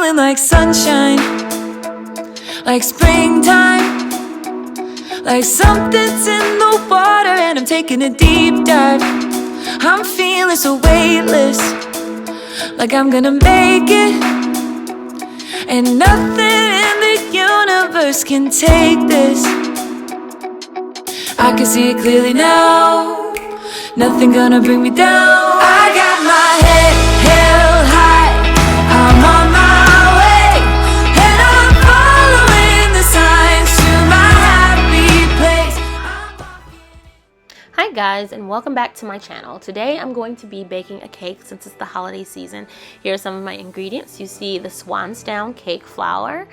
feeling like sunshine, like springtime, like something's in the water and I'm taking a deep dive. I'm feeling so weightless, like I'm gonna make it, and nothing in the universe can take this. I can see it clearly now, nothing gonna bring me down. I got my head held high, I'm on my way, and I'm following the signs to my happy place. Hi guys, and welcome back to my channel. Today I'm going to be baking a cake since it's the holiday season. Here are some of my ingredients. You see the Swans Down Cake Flour,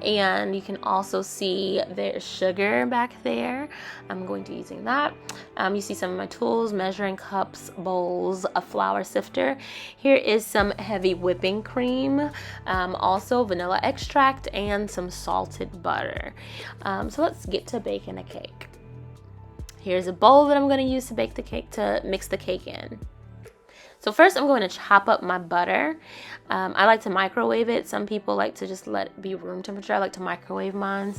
and you can also see there's sugar back there. I'm going to be using that. You see some of my tools: measuring cups, bowls, a flour sifter. Here is some heavy whipping cream, also vanilla extract, and some salted butter. So let's get to baking a cake. Here's a bowl that I'm going to use to bake the cake, to mix the cake in. So first I'm going to chop up my butter. I like to microwave it. Some people like to just let it be room temperature. I like to microwave mine.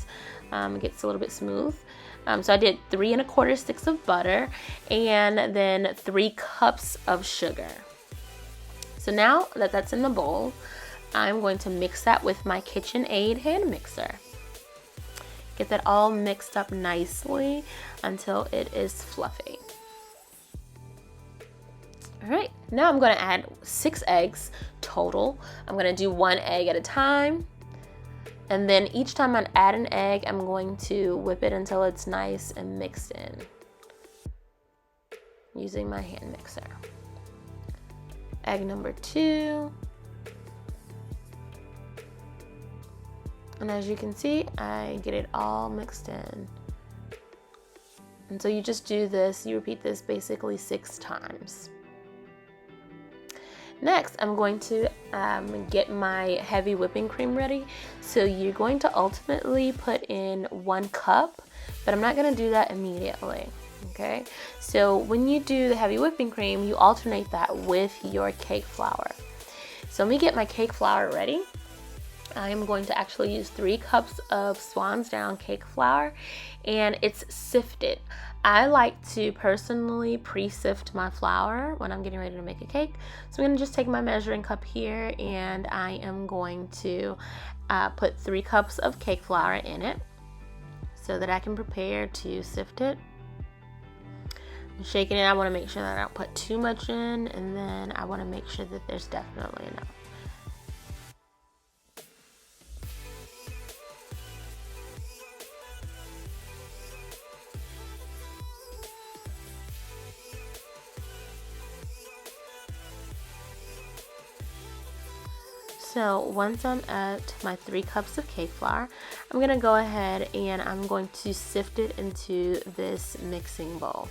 It gets a little bit smooth. So I did 3 1/4 sticks of butter and then 3 cups of sugar. So now that that's in the bowl, I'm going to mix that with my KitchenAid hand mixer. Get that all mixed up nicely until it is fluffy. All right, now I'm going to add 6 eggs total. I'm going to do 1 egg at a time. And then each time I add an egg, I'm going to whip it until it's nice and mixed in using my hand mixer. Egg number 2. And as you can see, I get it all mixed in. And so you just do this, you repeat this basically 6 times. Next, I'm going to get my heavy whipping cream ready. So you're going to ultimately put in 1 cup, but I'm not gonna do that immediately, okay? So when you do the heavy whipping cream, you alternate that with your cake flour. So let me get my cake flour ready. I am going to actually use 3 cups of Swans Down Cake Flour, and it's sifted. I like to personally pre-sift my flour when I'm getting ready to make a cake. So I'm going to just take my measuring cup here, and I am going to put 3 cups of cake flour in it so that I can prepare to sift it. I'm shaking it. I want to make sure that I don't put too much in, and then I want to make sure that there's definitely enough. So once I'm at my 3 cups of cake flour, I'm going to go ahead and I'm going to sift it into this mixing bowl.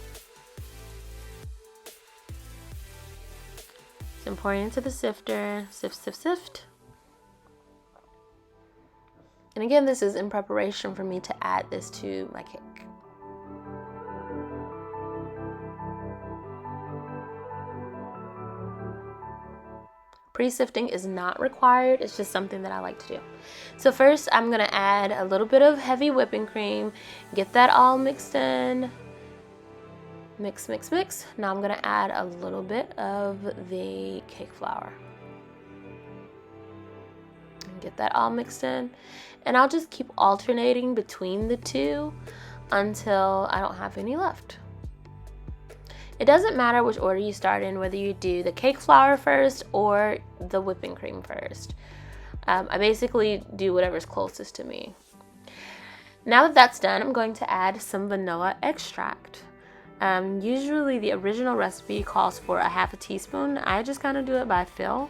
So I'm pouring into the sifter, sift, sift, sift. And again, this is in preparation for me to add this to my cake. Pre-sifting is not required, it's just something that I like to do. So first I'm gonna add a little bit of heavy whipping cream, get that all mixed in, mix, mix, mix. Now I'm gonna add a little bit of the cake flour. And get that all mixed in. And I'll just keep alternating between the two until I don't have any left. It doesn't matter which order you start in, whether you do the cake flour first or the whipping cream first. I basically do whatever's closest to me. Now that that's done, I'm going to add some vanilla extract. Usually the original recipe calls for 1/2 teaspoon. I just kind of do it by feel.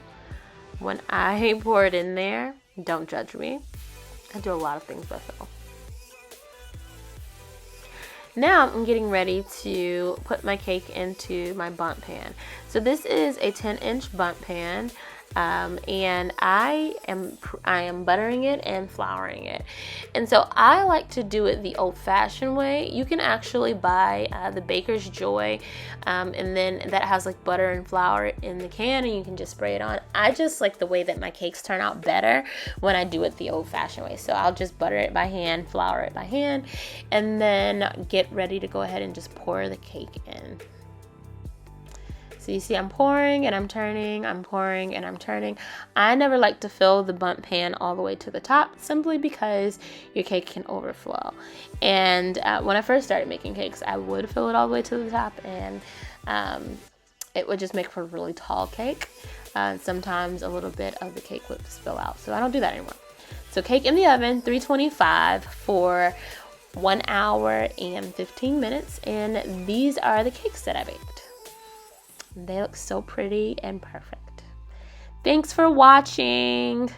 When I pour it in there, don't judge me. I do a lot of things by feel. Now I'm getting ready to put my cake into my bundt pan. So this is a 10-inch bundt pan. and I am buttering it and flouring it. And so I like to do it the old-fashioned way. You can actually buy the Baker's Joy, and then that has like butter and flour in the can, and you can just spray it on. I just like the way that my cakes turn out better when I do it the old-fashioned way. So I'll just butter it by hand, flour it by hand, and then get ready to go ahead and just pour the cake in. So you see I'm pouring and I'm turning, I'm pouring and I'm turning. I never like to fill the bundt pan all the way to the top, simply because your cake can overflow. And when I first started making cakes, I would fill it all the way to the top, and it would just make for a really tall cake. Sometimes a little bit of the cake would spill out, so I don't do that anymore. So cake in the oven, 325 for 1 hour and 15 minutes, and these are the cakes that I baked. They look so pretty and perfect. Thanks for watching.